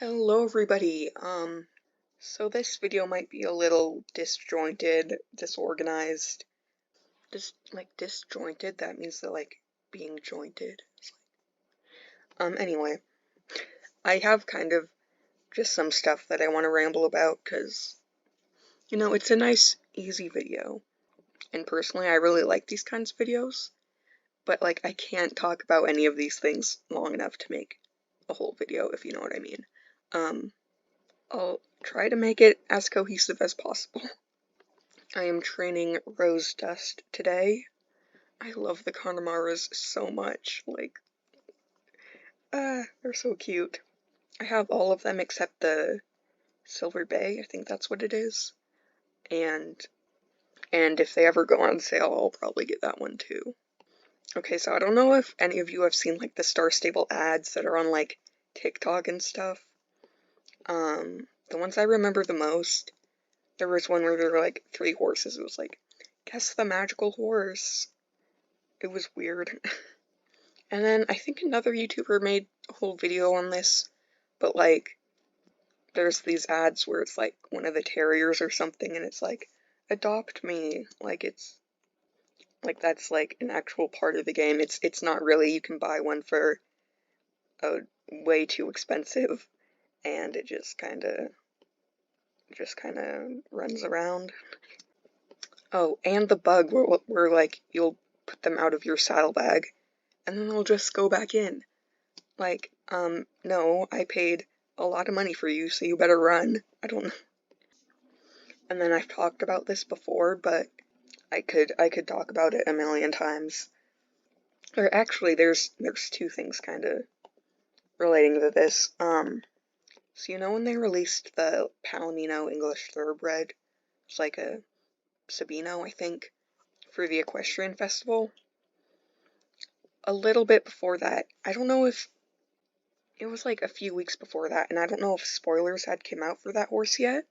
Hello everybody. So this video might be a little disjointed, disorganized. Disjointed, that means that being jointed. Anyway, I have kind of just some stuff that I want to ramble about because, it's a nice, easy video. And personally, I really like these kinds of videos, but I can't talk about any of these things long enough to make a whole video, if you know what I mean. I'll try to make it as cohesive as possible. I am training Rose Dust today. I love the Conemaras so much. They're so cute. I have all of them except the Silver Bay, I think that's what it is. And if they ever go on sale, I'll probably get that one too. Okay, so I don't know if any of you have seen the Star Stable ads that are on TikTok and stuff. The ones I remember the most, there was one where there were three horses. It was guess the magical horse. It was weird. And then I think another YouTuber made a whole video on this, but there's these ads where it's one of the terriers or something, and it's adopt me. It's that's an actual part of the game. It's not really. You can buy one for way too expensive, and it just kind of runs around. Oh, and the bug where you'll put them out of your saddlebag, and then they'll just go back in. No, I paid a lot of money for you, so you better run. I don't know. And then I've talked about this before, but I could talk about it a million times. Or actually, there's two things kind of relating to this. So when they released the Palomino English Thoroughbred, it's a Sabino, I think, for the Equestrian Festival. A little bit before that, I don't know if it was a few weeks before that, and I don't know if spoilers had come out for that horse yet.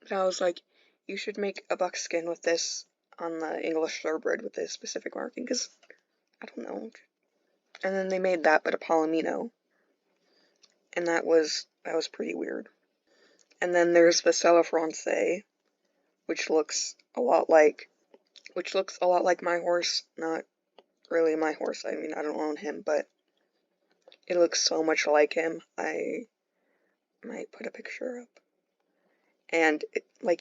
But I was you should make a buckskin with this on the English Thoroughbred with this specific marking, because I don't know. And then they made that, but a Palomino, and that was pretty weird. And then there's the Selle Francais, which looks a lot like my horse. Not really my horse. I mean, I don't own him, but it looks so much like him. I might put a picture up. And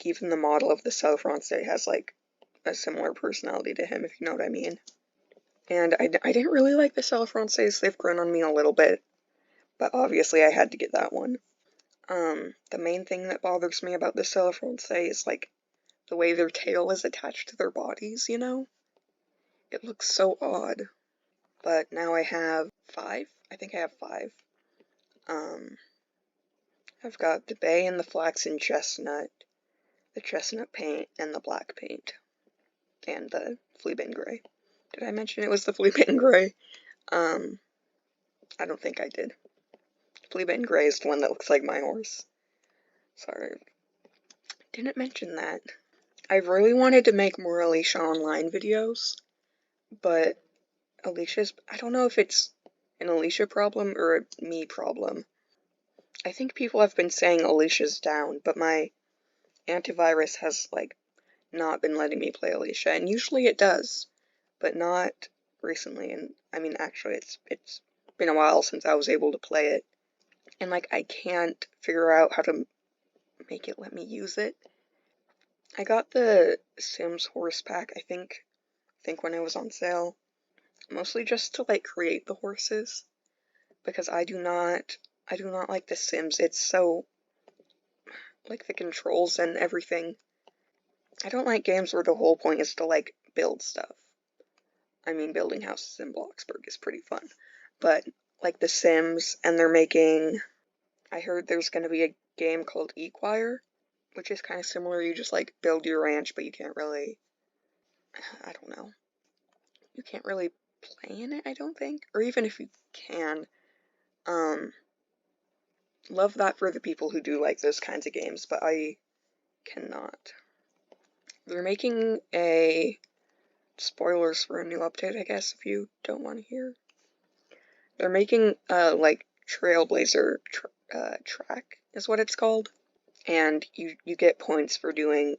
even the model of the Selle Francais has a similar personality to him, if you know what I mean. And I didn't really like the Selle Francais. They've grown on me a little bit, but obviously I had to get that one. The main thing that bothers me about the Selle Francais is the way their tail is attached to their bodies, It looks so odd. But now I have 5. I think I have 5. I've got the bay and the flaxen chestnut, the chestnut paint, and the black paint, and the fleabane gray. Did I mention it was the fleabane gray? I don't think I did. Fleabane gray is the one that looks like my horse. Sorry. Didn't mention that. I really wanted to make more Alicia Online videos, but I don't know if it's an Alicia problem or a me problem. I think people have been saying Alicia's down, but my antivirus has not been letting me play Alicia, and usually it does, but not recently. And I mean, actually, it's been a while since I was able to play it, and I can't figure out how to make it let me use it. I got the Sims horse pack, I think when it was on sale, mostly just to create the horses, because I do not like the Sims. It's so the controls and everything. I don't like games where the whole point is to build stuff. I mean, building houses in Bloxburg is pretty fun, but the Sims, and they're making, I heard there's going to be a game called Equire, which is kind of similar. You just build your ranch, but you can't really, I don't know, you can't really play in it, I don't think, or even if you can, love that for the people who do those kinds of games, but I cannot. They're making spoilers for a new update, I guess, if you don't want to hear. They're making Trailblazer track is what it's called, and you get points for doing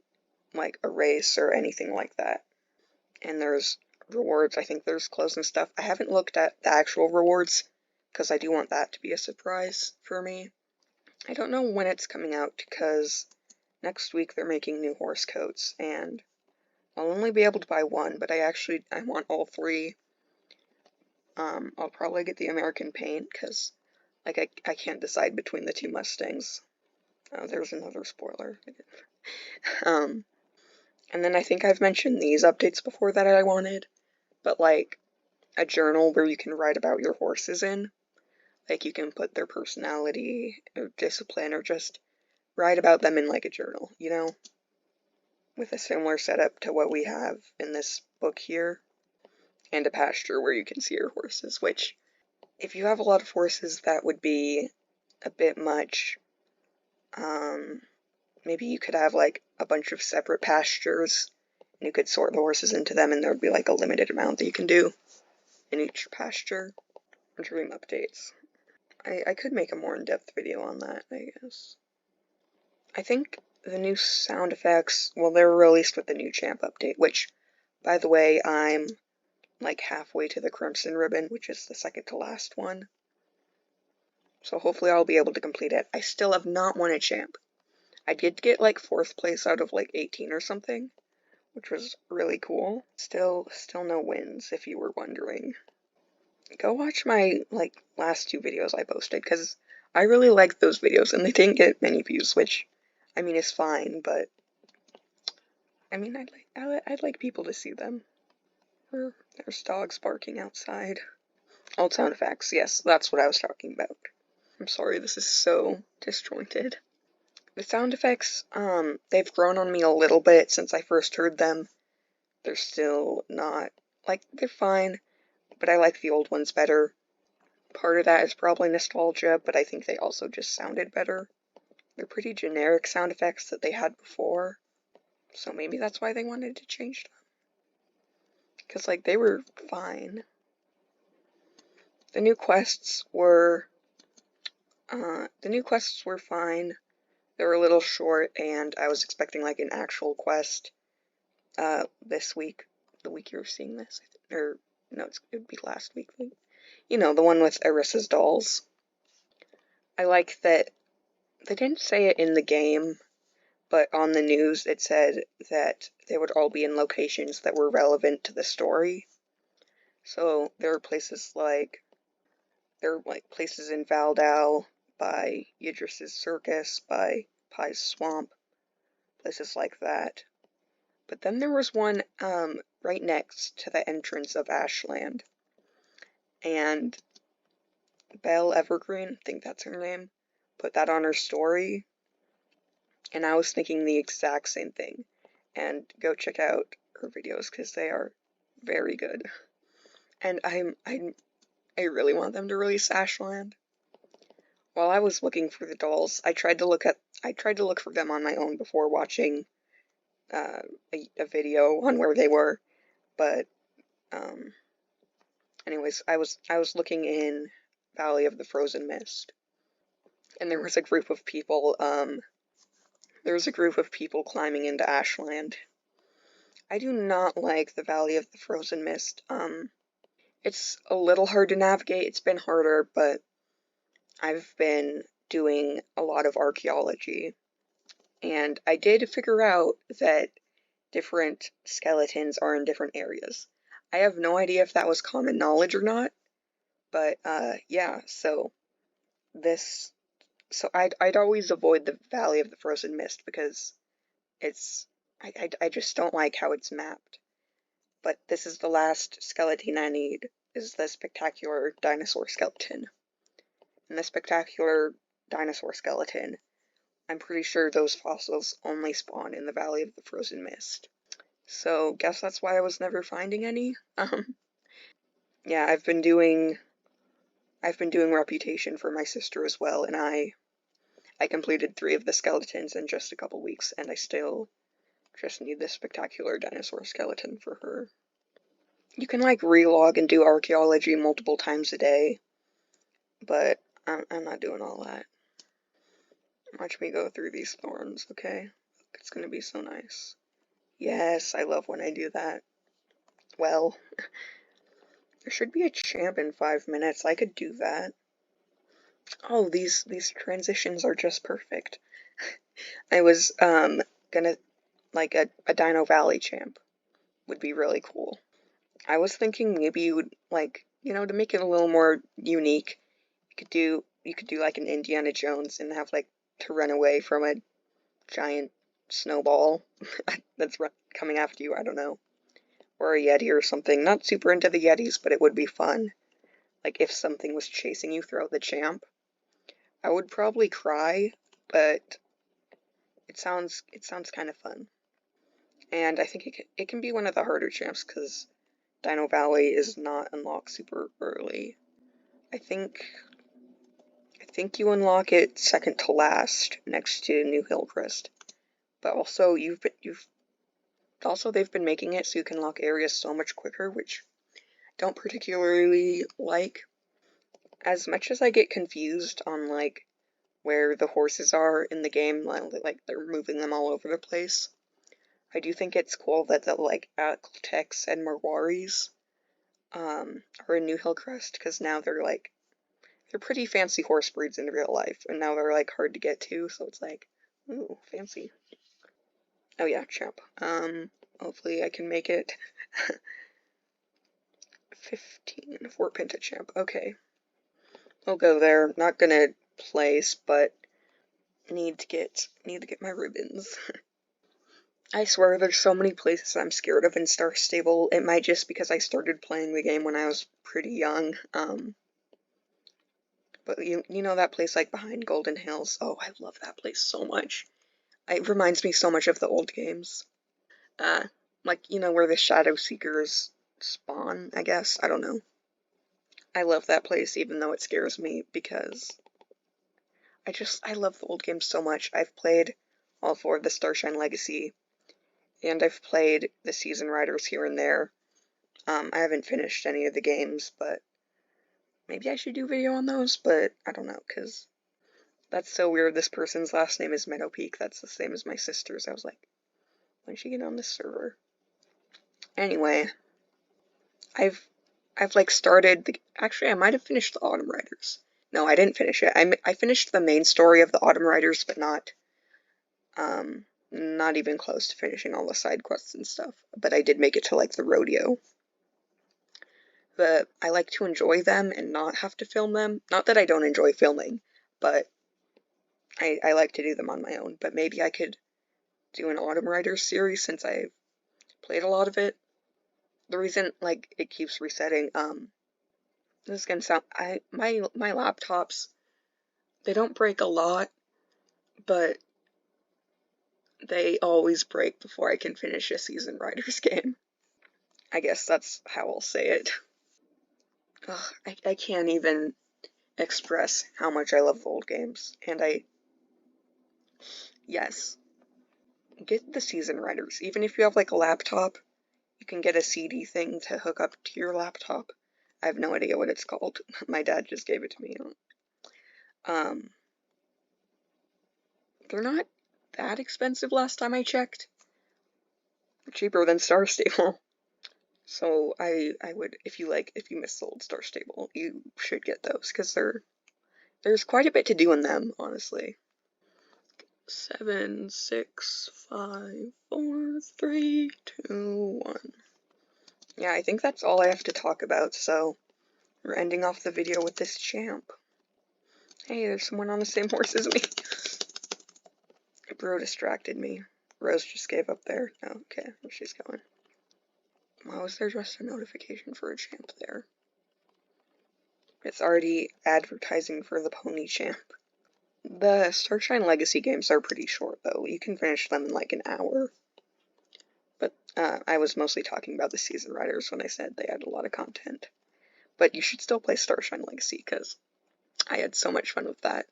like a race or anything like that. And there's rewards. I think there's clothes and stuff. I haven't looked at the actual rewards because I do want that to be a surprise for me. I don't know when it's coming out because next week they're making new horse coats and I'll only be able to buy one, but I want all three. I'll probably get the American paint because like I can't decide between the two Mustangs. Oh, there's another spoiler. And then I think I've mentioned these updates before that I wanted, but like a journal where you can write about your horses in. Like you can put their personality or discipline or just write about them in like a journal, you know? With a similar setup to what we have in this book here. And a pasture where you can see your horses, which if you have a lot of horses that would be a bit much. Maybe you could have like a bunch of separate pastures and you could sort the horses into them and there would be like a limited amount that you can do in each pasture. Dream updates. I could make a more in-depth video on that, I guess. I think the new sound effects, well, they're released with the new Champ update, which, by the way, I'm like halfway to the Crimson Ribbon, which is the second to last one. So hopefully I'll be able to complete it. I still have not won a Champ. I did get like 4th place out of like 18 or something, which was really cool. Still no wins, if you were wondering. Go watch my like last 2 videos I posted, because I really liked those videos, and they didn't get many views, which, I mean, is fine, but, I mean, I'd like people to see them. There's dogs barking outside. Old sound effects, yes, that's what I was talking about. I'm sorry, this is so disjointed. The sound effects, they've grown on me a little bit since I first heard them. They're still not, like, they're fine, but I like the old ones better. Part of that is probably nostalgia, but I think they also just sounded better. They're pretty generic sound effects that they had before, so maybe that's why they wanted to change them. Because, like, they were fine. The new quests were fine. They were a little short, and I was expecting, like, an actual quest, this week. The week you're seeing this. Or, no, it would be last week. You know, the one with Arissa's dolls. I like that they didn't say it in the game, but on the news it said that they would all be in locations that were relevant to the story. So there are places like, places in Valdau, by Yidris's Circus, by Pye's Swamp, places like that. But then there was one right next to the entrance of Ashland, and Belle Evergreen, I think that's her name, put that on her story, and I was thinking the exact same thing. And go check out her videos because they are very good. And I really want them to release Ashland. While I was looking for the dolls, I tried to look for them on my own before watching a video on where they were, but anyways, I was looking in Valley of the Frozen Mist, and there was a group of people climbing into Ashland. I do not like the Valley of the Frozen Mist. It's a little hard to navigate. It's been harder, but I've been doing a lot of archaeology, and I did figure out that different skeletons are in different areas. I have no idea if that was common knowledge or not, but yeah, so I'd always avoid the Valley of the Frozen Mist because I just don't like how it's mapped. But this is the last skeleton I need, is the spectacular dinosaur skeleton. And the spectacular dinosaur skeleton, I'm pretty sure those fossils only spawn in the Valley of the Frozen Mist. So, guess that's why I was never finding any. Yeah, I've been doing Reputation for my sister as well, and I completed 3 of the skeletons in just a couple weeks, and I still just need this spectacular dinosaur skeleton for her. You can, like, relog and do archaeology multiple times a day, but I'm not doing all that. Watch me go through these thorns, okay? It's gonna be so nice. Yes, I love when I do that. Well, there should be a champ in 5 minutes. I could do that. Oh, these transitions are just perfect. I was gonna like a Dino Valley champ would be really cool. I was thinking maybe you would like, to make it a little more unique, you could do like an Indiana Jones and have like to run away from a giant snowball that's coming after you, I don't know. Or a Yeti or something. Not super into the Yetis, but it would be fun. Like if something was chasing you throughout the champ. I would probably cry, but it sounds kind of fun. And I think it can be one of the harder champs because Dino Valley is not unlocked super early. I think you unlock it second to last next to New Hillcrest. But also they've been making it so you can lock areas so much quicker, which I don't particularly like. As much as I get confused on like where the horses are in the game, like they're moving them all over the place, I do think it's cool that the like Altex and Marwaris are in New Hillcrest because now they're pretty fancy horse breeds in real life, and now they're like hard to get to, so it's like, ooh, fancy. Oh yeah, champ. Hopefully I can make it. 15, Fort Pinta champ. Okay. I'll go there. Not gonna place, but need to get my ribbons. I swear there's so many places I'm scared of in Star Stable. It might just because I started playing the game when I was pretty young. But you know that place like behind Golden Hills? Oh, I love that place so much. It reminds me so much of the old games. Uh, like, where the Shadow Seekers spawn, I guess. I don't know. I love that place even though it scares me because I love the old games so much. I've played all 4 of the Starshine Legacy, and I've played the Season Riders here and there. I haven't finished any of the games, but maybe I should do a video on those, but I don't know, because that's so weird. This person's last name is Meadow Peak. That's the same as my sister's. I was like, when did she get on this server? Anyway, I've like started actually I might have finished the Autumn Riders. No, I didn't finish it. I finished the main story of the Autumn Riders, but not even close to finishing all the side quests and stuff. But I did make it to like the rodeo. But I like to enjoy them and not have to film them. Not that I don't enjoy filming, but I like to do them on my own. But maybe I could do an Autumn Riders series since I've played a lot of it. The reason like it keeps resetting, this is gonna sound my laptops, they don't break a lot, but they always break before I can finish a Season Riders game. I guess that's how I'll say it. Ugh, I can't even express how much I love the old games, and yes, get the Season Riders. Even if you have like a laptop, you can get a CD thing to hook up to your laptop. I have no idea what it's called. My dad just gave it to me. Um, they're not that expensive last time I checked. Cheaper than Star Stable. So I would, if you miss the old Star Stable, you should get those because there's quite a bit to do in them, honestly. 7, 6, 5, 4, 3, 2, 1. Yeah, I think that's all I have to talk about, so we're ending off the video with this champ. Hey, there's someone on the same horse as me. Bro distracted me. Rose just gave up there. Oh, okay, where she's going. Why was there just a notification for a champ there? It's already advertising for the pony champ. The Starshine Legacy games are pretty short, though. You can finish them in like an hour. But I was mostly talking about the Season Riders when I said they had a lot of content. But you should still play Starshine Legacy, because I had so much fun with that.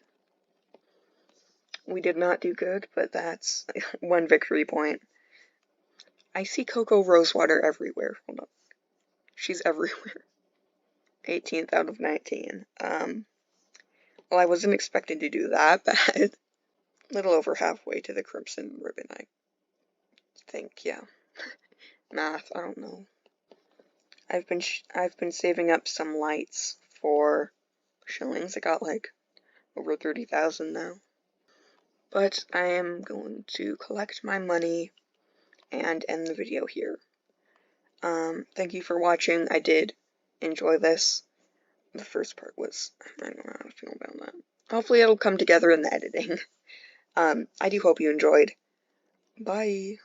We did not do good, but that's one victory point. I see Coco Rosewater everywhere. Hold on. She's everywhere. 18th out of 19. Well, I wasn't expecting to do that bad. little over halfway to the crimson ribbon, I think, yeah. Math, I don't know. I've been saving up some lights for shillings. I got like over 30,000 now. But I am going to collect my money and end the video here. Thank you for watching. I did enjoy this. The first part was, I don't know how to feel about that. Hopefully it'll come together in the editing. I do hope you enjoyed. Bye.